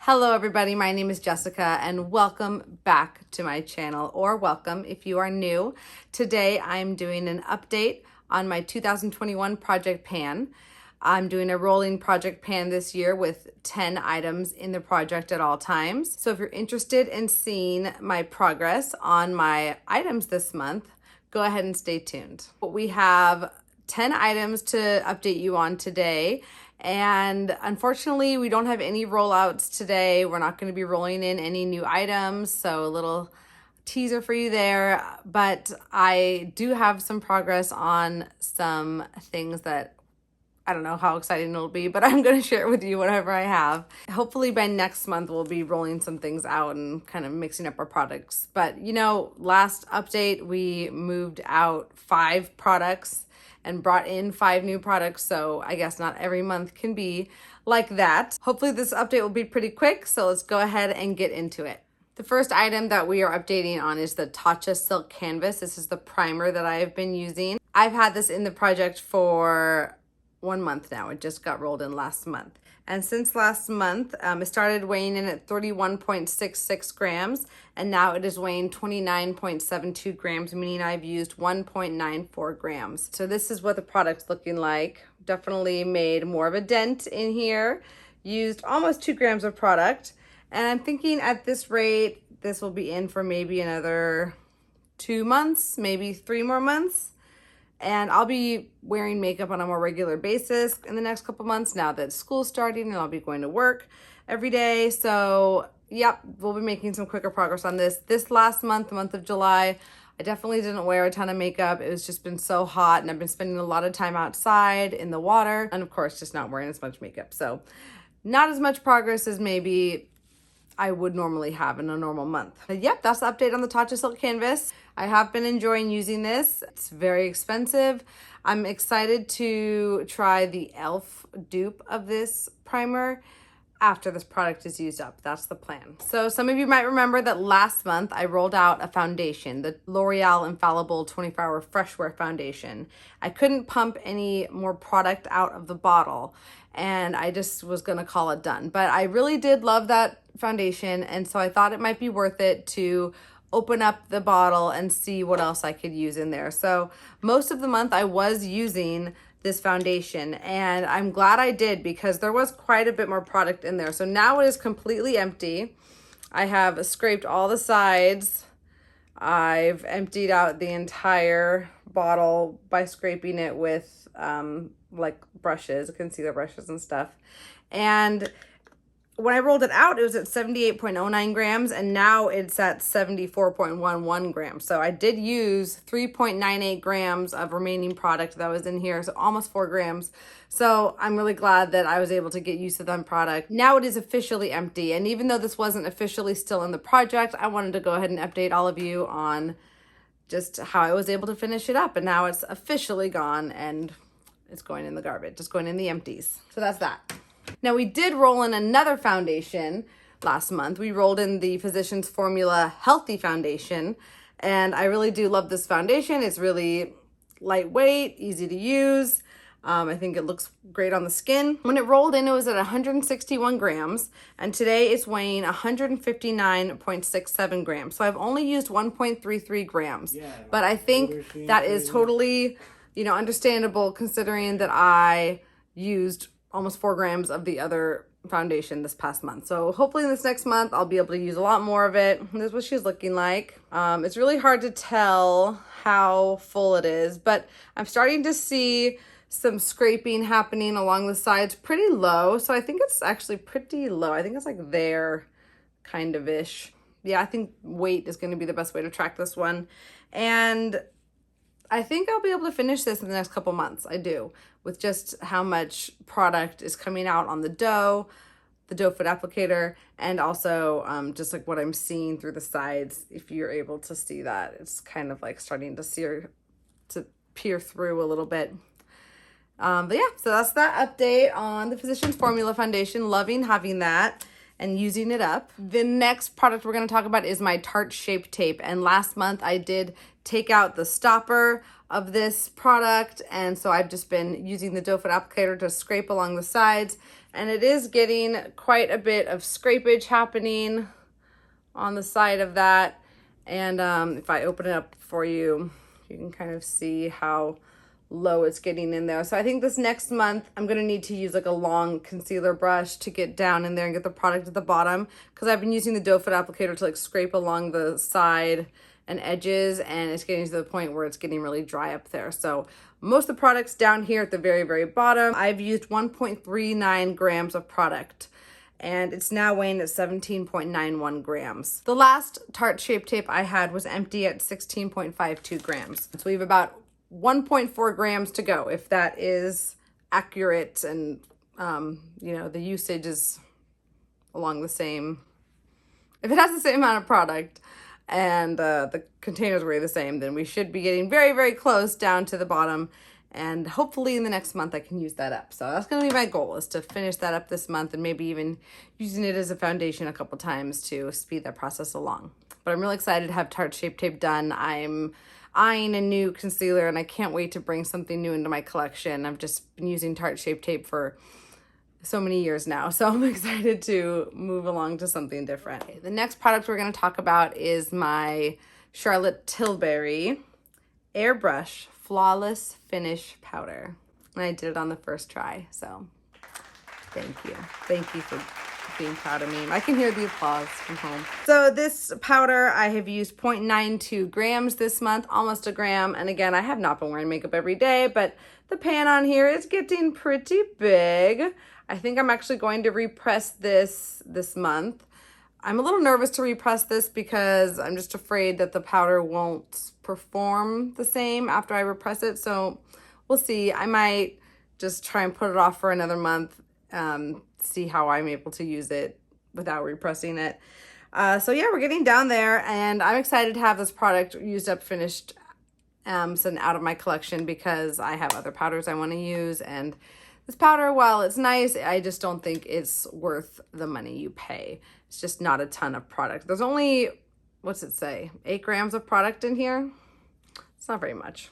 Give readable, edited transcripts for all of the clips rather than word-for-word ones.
Hello everybody, my name is Jessica and welcome back to my channel, or welcome if you are new. Today I'm doing an update on my 2021 project pan. I'm doing a rolling project pan this year with 10 items in the project at all times. So if you're interested in seeing my progress on my items this month, go ahead and stay tuned. We have 10 items to update you on today. And unfortunately, we don't have any rollouts today. We're not going to be rolling in any new items. So a little teaser for you there. But I do have some progress on some things that I don't know how exciting it'll be, but I'm going to share with you whatever I have. Hopefully by next month, we'll be rolling some things out and kind of mixing up our products. But you know, last update, we moved out 5 products and brought in 5 new products. So I guess not every month can be like that. Hopefully this update will be pretty quick. So let's go ahead and get into it. The first item that we are updating on is the Tatcha Silk Canvas. This is the primer that I have been using. I've had this in the project for 1 month now. It just got rolled in last month. And since last month, it started weighing in at 31.66 grams, and now it is weighing 29.72 grams, meaning I've used 1.94 grams. So this is what the product's looking like. Definitely made more of a dent in here. Used almost 2 grams of product. And I'm thinking at this rate, this will be in for maybe another 2 months, maybe 3 more months. And I'll be wearing makeup on a more regular basis in the next couple months now that school's starting and I'll be going to work every day. So yep, we'll be making some quicker progress on this. This last month, the month of July, I definitely didn't wear a ton of makeup. It was just been so hot and I've been spending a lot of time outside in the water and of course just not wearing as much makeup. So not as much progress as maybe I would normally have in a normal month. But yep, that's the update on the Tatcha Silk Canvas. I have been enjoying using this. It's very expensive. I'm excited to try the e.l.f. dupe of this primer after this product is used up. That's the plan. So some of you might remember that last month I rolled out a foundation, the L'Oreal Infallible 24-Hour Fresh Wear Foundation. I couldn't pump any more product out of the bottle and I just was gonna call it done. But I really did love that foundation, and so I thought it might be worth it to open up the bottle and see what else I could use in there. So most of the month I was using this foundation and I'm glad I did because there was quite a bit more product in there. So now it is completely empty. I have scraped all the sides. I've emptied out the entire bottle by scraping it with like brushes, concealer brushes and stuff. And when I rolled it out, it was at 78.09 grams, and now it's at 74.11 grams. So I did use 3.98 grams of remaining product that was in here, so almost 4 grams. So I'm really glad that I was able to get use of that product. Now it is officially empty, and even though this wasn't officially still in the project, I wanted to go ahead and update all of you on just how I was able to finish it up. And now it's officially gone, and it's going in the garbage, just going in the empties. So that's that. Now we did roll in another foundation last month. We rolled in the Physicians Formula Healthy Foundation, and I really do love this foundation. It's really lightweight, easy to use. I think it looks great on the skin. When it rolled in, it was at 161 grams, and today it's weighing 159.67 grams. So I've only used 1.33 grams, but I think that is totally, understandable considering that I used almost 4 grams of the other foundation this past month. So hopefully in this next month, I'll be able to use a lot more of it. This is what she's looking like. It's really hard to tell how full it is, but I'm starting to see some scraping happening along the sides pretty low. So I think it's actually pretty low. I think it's like there kind of ish. Yeah, I think weight is going to be the best way to track this one. And I think I'll be able to finish this in the next couple months. I do, with just how much product is coming out on the dough foot applicator, and also just like what I'm seeing through the sides. If you're able to see that, it's kind of like starting to peer through a little bit. But yeah, so that's that update on the Physicians Formula Foundation. Loving having that and using it up. The next product we're going to talk about is my Tarte Shape Tape. And last month I did take out the stopper of this product, and so I've just been using the doe foot applicator to scrape along the sides And it is getting quite a bit of scrapage happening on the side of that. And if I open it up for you, you can kind of see how low it's getting in there. So I think this next month I'm going to need to use like a long concealer brush to get down in there and get the product at the bottom, because I've been using the doe foot applicator to like scrape along the side and edges, and it's getting to the point where it's getting really dry up there. So most of the products down here at the very, very bottom, I've used 1.39 grams of product, and it's now weighing at 17.91 grams. The last Tarte Shape Tape I had was empty at 16.52 grams. So we have about 1.4 grams to go, if that is accurate, and you know, the usage is along the same. If it has the same amount of product and the containers weigh the same, then we should be getting very, very close down to the bottom. And hopefully in the next month I can use that up. So that's going to be my goal, is to finish that up this month, and maybe even using it as a foundation a couple times to speed that process along. But I'm really excited to have Tarte Shape Tape done. I'm eyeing a new concealer, and I can't wait to bring something new into my collection. I've just been using Tarte Shape Tape for so many years now, so I'm excited to move along to something different. Okay, the next product we're going to talk about is my Charlotte Tilbury Airbrush Flawless Finish Powder. And I did it on the first try, so thank you. Thank you for being proud of me. I can hear the applause from home. So this powder, I have used 0.92 grams this month, almost a gram. And again, I have not been wearing makeup every day, but the pan on here is getting pretty big. I think I'm actually going to repress this month. I'm a little nervous to repress this because I'm just afraid that the powder won't perform the same after I repress it. So we'll see. I might just try and put it off for another month, see how I'm able to use it without repressing it. So yeah, we're getting down there, and I'm excited to have this product used up, finished, sent out of my collection, because I have other powders I want to use. And this powder, while it's nice, I just don't think it's worth the money you pay. It's just not a ton of product. There's only, what's it say, 8 grams of product in here. It's not very much.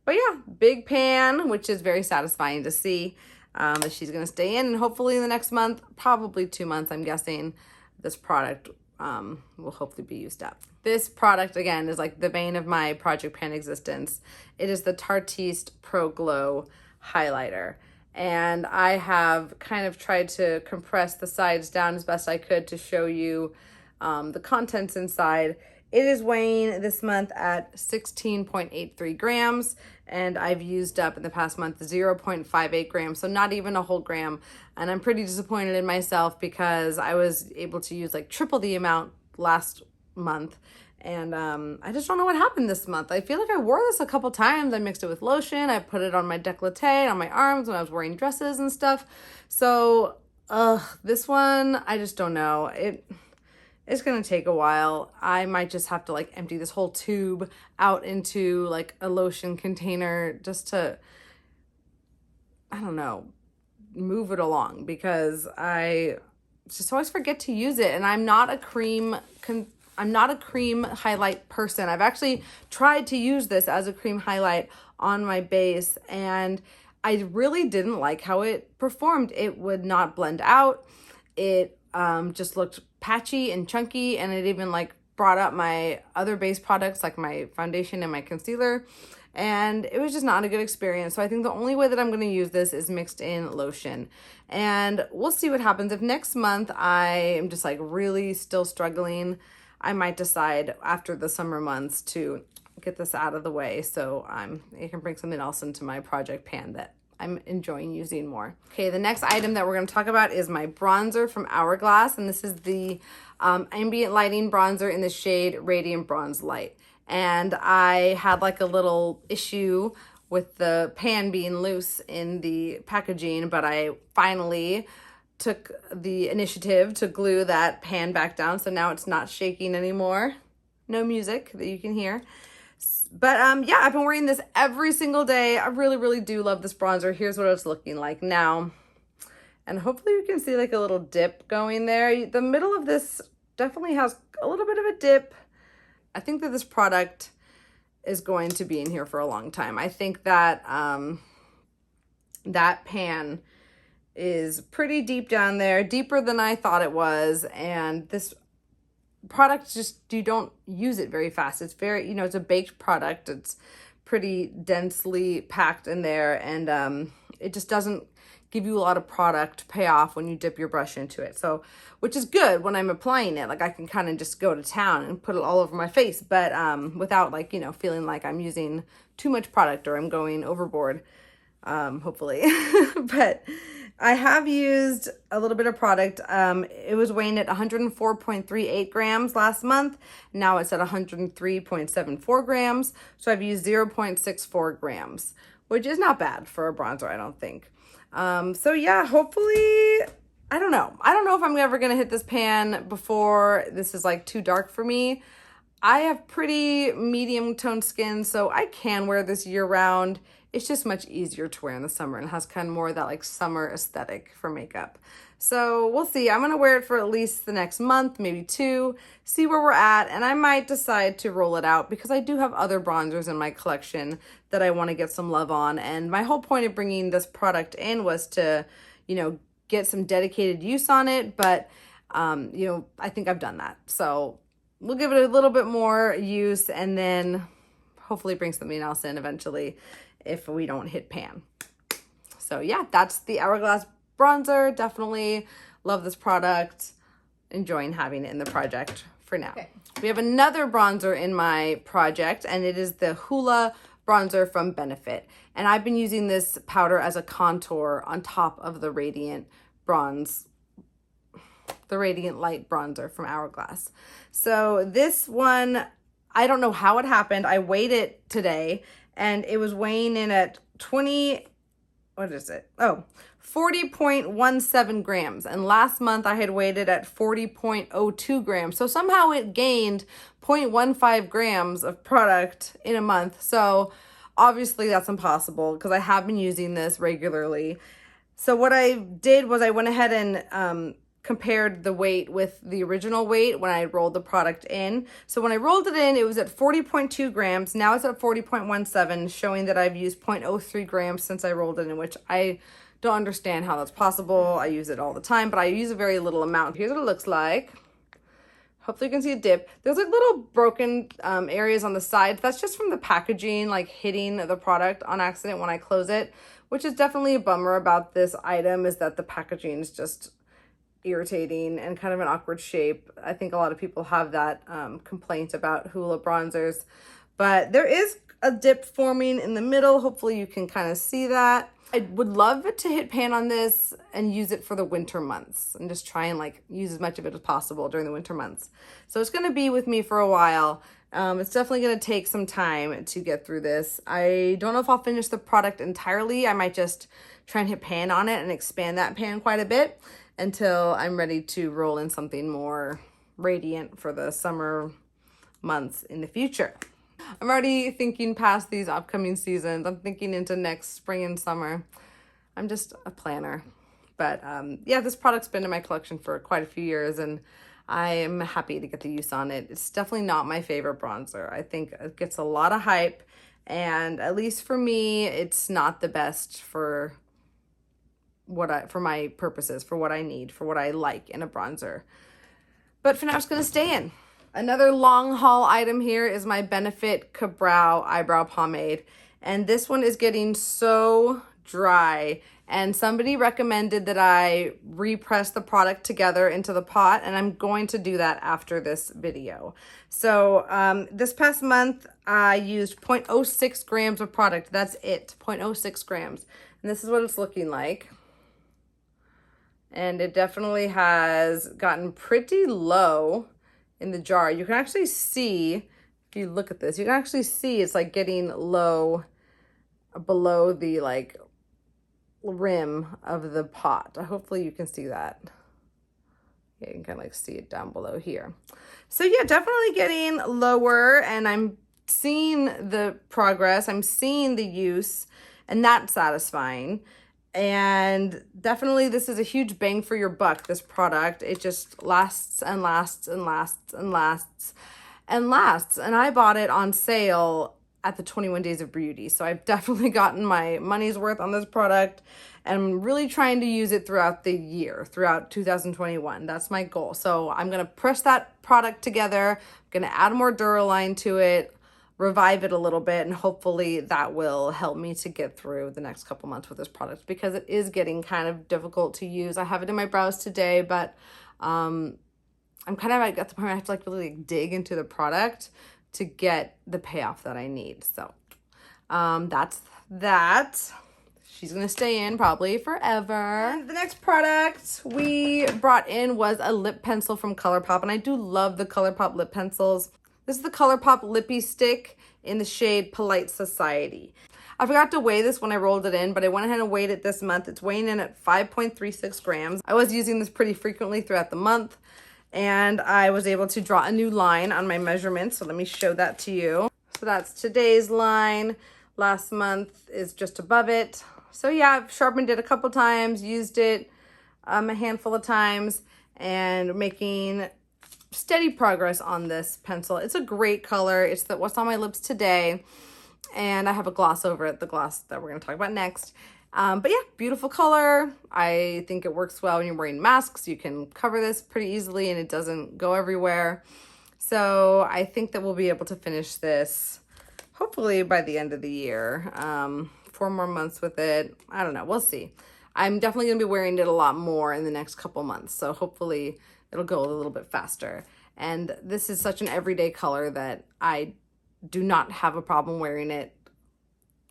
But yeah, big pan, which is very satisfying to see that she's going to stay in. And hopefully in the next month, probably 2 months, I'm guessing, this product will hopefully be used up. This product, again, is like the bane of my Project Pan existence. It is the Tarteist Pro Glow highlighter. And I have kind of tried to compress the sides down as best I could to show you the contents inside. It is weighing this month at 16.83 grams, and I've used up in the past month 0.58 grams, so not even a whole gram. And I'm pretty disappointed in myself because I was able to use like triple the amount last month. And I just don't know what happened this month. I feel like I wore this a couple times. I mixed it with lotion. I put it on my décolleté, on my arms when I was wearing dresses and stuff. So this one, I just don't know. It's going to take a while. I might just have to like empty this whole tube out into like a lotion container just to, I don't know, move it along, because I just always forget to use it. And I'm not a cream highlight person. I've actually tried to use this as a cream highlight on my base, and I really didn't like how it performed. It would not blend out. It just looked patchy and chunky, and it even like brought up my other base products like my foundation and my concealer, and it was just not a good experience. So I think the only way that I'm going to use this is mixed in lotion, and we'll see what happens. If next month I am just like really still struggling, I might decide after the summer months to get this out of the way so I can bring something else into my project pan that I'm enjoying using more. Okay, the next item that we're going to talk about is my bronzer from Hourglass, and this is the ambient lighting bronzer in the shade Radiant Bronze Light. And I had like a little issue with the pan being loose in the packaging, but I finally took the initiative to glue that pan back down, so now it's not shaking anymore. No music that you can hear. But yeah, I've been wearing this every single day. I really, really do love this bronzer. Here's what it's looking like now. And hopefully you can see like a little dip going there. The middle of this definitely has a little bit of a dip. I think that this product is going to be in here for a long time. I think that that pan is pretty deep down there, deeper than I thought it was. And this product, just, you don't use it very fast. It's very, it's a baked product. It's pretty densely packed in there, and it just doesn't give you a lot of product payoff when you dip your brush into it. So, which is good when I'm applying it. Like, I can kind of just go to town and put it all over my face, but without, like, feeling like I'm using too much product or I'm going overboard, hopefully. But I have used a little bit of product. It was weighing at 104.38 grams last month. Now it's at 103.74 grams. So I've used 0.64 grams, which is not bad for a bronzer, I don't think. So yeah, hopefully, I don't know. I don't know if I'm ever going to hit this pan before this is like too dark for me. I have pretty medium toned skin, so I can wear this year round. It's just much easier to wear in the summer and has kind of more of that like summer aesthetic for makeup. So we'll see. I'm going to wear it for at least the next month, maybe 2, see where we're at. And I might decide to roll it out because I do have other bronzers in my collection that I want to get some love on. And my whole point of bringing this product in was to, get some dedicated use on it. But, I think I've done that. So we'll give it a little bit more use and then hopefully bring something else in eventually if we don't hit pan. So yeah, that's the Hourglass bronzer. Definitely love this product. Enjoying having it in the project for now. Okay. We have another bronzer in my project, and it is the Hoola bronzer from Benefit. And I've been using this powder as a contour on top of the Radiant Bronze, the Radiant Light bronzer from Hourglass. So this one, I don't know how it happened. I weighed it today, and it was weighing in at 40.17 grams. And last month I had weighed it at 40.02 grams. So somehow it gained 0.15 grams of product in a month. So obviously that's impossible because I have been using this regularly. So what I did was I went ahead and compared the weight with the original weight when I rolled the product in. So when I rolled it in, it was at 40.2 grams. Now it's at 40.17, showing that I've used 0.03 grams since I rolled it in, which I don't understand how that's possible. I use it all the time, but I use a very little amount. Here's what it looks like. Hopefully you can see a dip. There's like little broken areas on the sides. That's just from the packaging, like hitting the product on accident when I close it, which is definitely a bummer about this item, is that the packaging is just irritating and kind of an awkward shape. I think a lot of people have that complaint about Hoola bronzers, but there is a dip forming in the middle. Hopefully you can kind of see that. I would love it to hit pan on this and use it for the winter months and just try and like use as much of it as possible during the winter months. So it's going to be with me for a while. It's definitely going to take some time to get through this. I don't know if I'll finish the product entirely. I might just try and hit pan on it and expand that pan quite a bit until I'm ready to roll in something more radiant for the summer months in the future. I'm already thinking past these upcoming seasons. I'm thinking into next spring and summer. I'm just a planner. But yeah, this product's been in my collection for quite a few years, and I am happy to get the use on it. It's definitely not my favorite bronzer. I think it gets a lot of hype, and at least for me, it's not the best for my purposes, for what I need, for what I like in a bronzer. But for now, it's going to stay in. Another long haul item here is my Benefit Ka-Brow Eyebrow Pomade. And this one is getting so dry. And somebody recommended that I repress the product together into the pot. And I'm going to do that after this video. So this past month, I used 0.06 grams of product. That's it, 0.06 grams. And this is what it's looking like. And it definitely has gotten pretty low in the jar. You can actually see, if you look at this, you can actually see it's like getting low below the like rim of the pot. Hopefully you can see that. Yeah, you can kind of like see it down below here. So yeah, definitely getting lower, and I'm seeing the progress. I'm seeing the use, and that's satisfying. And definitely this is a huge bang for your buck, this product. It just lasts and lasts and lasts and lasts and lasts. And I bought it on sale at the 21 Days of Beauty. So I've definitely gotten my money's worth on this product. and I'm really trying to use it throughout the year, throughout 2021. That's my goal. So I'm gonna press that product together. I'm gonna add more Duraline to it, revive it a little bit, and hopefully that will help me to get through the next couple months with this product, because it is getting kind of difficult to use. I have it in my brows today, but I'm kind of at the point where I have to like really dig into the product to get the payoff that I need. So that's that. She's gonna stay in probably forever. And the next product we brought in was a lip pencil from ColourPop, and I do love the ColourPop lip pencils. This is the ColourPop Lippy Stick in the shade Polite Society. I forgot to weigh this when I rolled it in, but I went ahead and weighed it this month. It's weighing in at 5.36 grams. I was using this pretty frequently throughout the month, and I was able to draw a new line on my measurements. So let me show that to you. So that's today's line. Last month is just above it. So yeah, I've sharpened it a couple times, used it a handful of times, and making steady progress on this pencil. It's a great color. It's what's on my lips today, and I have a gloss over it, the gloss that we're going to talk about next. But yeah, beautiful color. I think it works well when you're wearing masks. You can cover this pretty easily and it doesn't go everywhere. So I think that we'll be able to finish this hopefully by the end of the year. 4 more months with it. I don't know. We'll see. I'm definitely going to be wearing it a lot more in the next couple months. So hopefully it'll go a little bit faster. And this is such an everyday color that I do not have a problem wearing it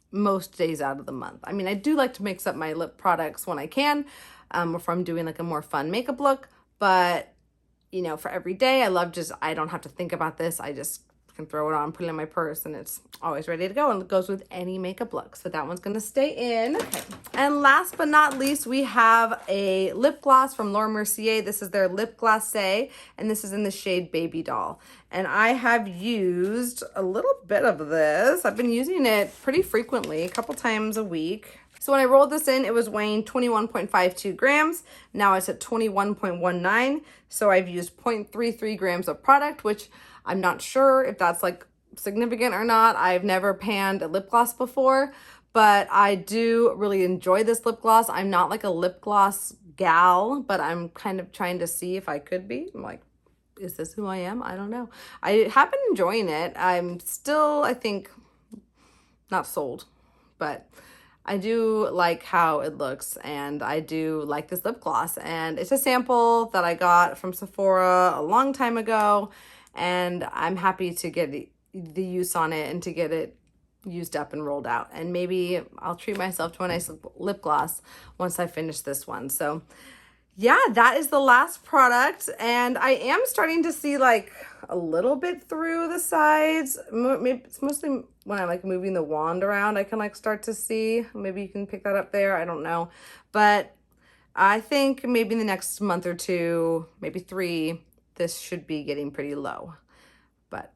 most days out of the month. I mean, I do like to mix up my lip products when I can, if I'm doing like a more fun makeup look, but you know, for every day, I don't have to think about this. I just can throw it on, put it in my purse, and it's always ready to go, and it goes with any makeup look. So that one's gonna stay in. Okay. And last but not least, we have a lip gloss from Laura Mercier. This is their Lip Glacé, and this is in the shade Baby Doll. And I have used a little bit of this. I've been using it pretty frequently, a couple times a week. So when I rolled this in, it was weighing 21.52 grams. Now it's at 21.19. So I've used 0.33 grams of product, which I'm not sure if that's like significant or not. I've never panned a lip gloss before, but I do really enjoy this lip gloss. I'm not like a lip gloss gal, but I'm kind of trying to see if I could be. I'm like, is this who I am? I don't know. I have been enjoying it. I'm still, I think, not sold, but I do like how it looks, and I do like this lip gloss. And it's a sample that I got from Sephora a long time ago, and I'm happy to get the use on it and to get it used up and rolled out. And maybe I'll treat myself to a nice lip gloss once I finish this one. So yeah, that is the last product. And I am starting to see like a little bit through the sides. Maybe it's mostly when I'm like moving the wand around, I can like start to see. Maybe you can pick that up there. I don't know. But I think maybe in the next month or two, maybe 3, this should be getting pretty low. But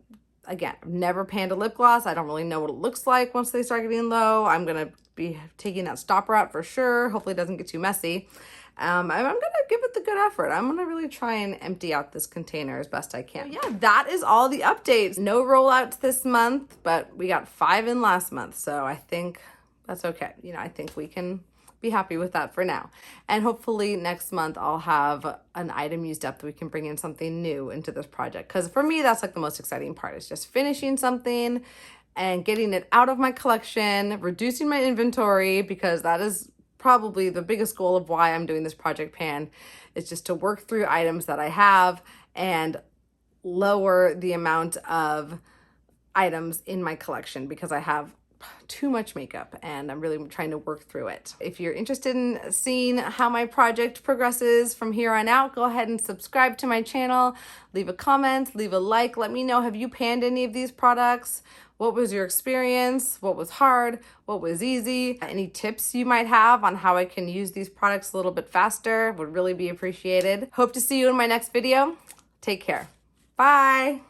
again, I've never panned a lip gloss. I don't really know what it looks like once they start getting low. I'm going to be taking that stopper out for sure. Hopefully it doesn't get too messy. I'm going to give it the good effort. I'm going to really try and empty out this container as best I can. So yeah, that is all the updates. No rollouts this month, but we got 5 in last month. So I think that's okay. You know, I think we can be happy with that for now. And hopefully next month I'll have an item used up that we can bring in something new into this project. Because for me, that's like the most exciting part, is just finishing something and getting it out of my collection, reducing my inventory, because that is probably the biggest goal of why I'm doing this project pan, is just to work through items that I have and lower the amount of items in my collection, because I have too much makeup and I'm really trying to work through it. If you're interested in seeing how my project progresses from here on out, go ahead and subscribe to my channel, leave a comment, leave a like. Let me know, have you panned any of these products? What was your experience? What was hard? What was easy? Any tips you might have on how I can use these products a little bit faster would really be appreciated. Hope to see you in my next video. Take care. Bye.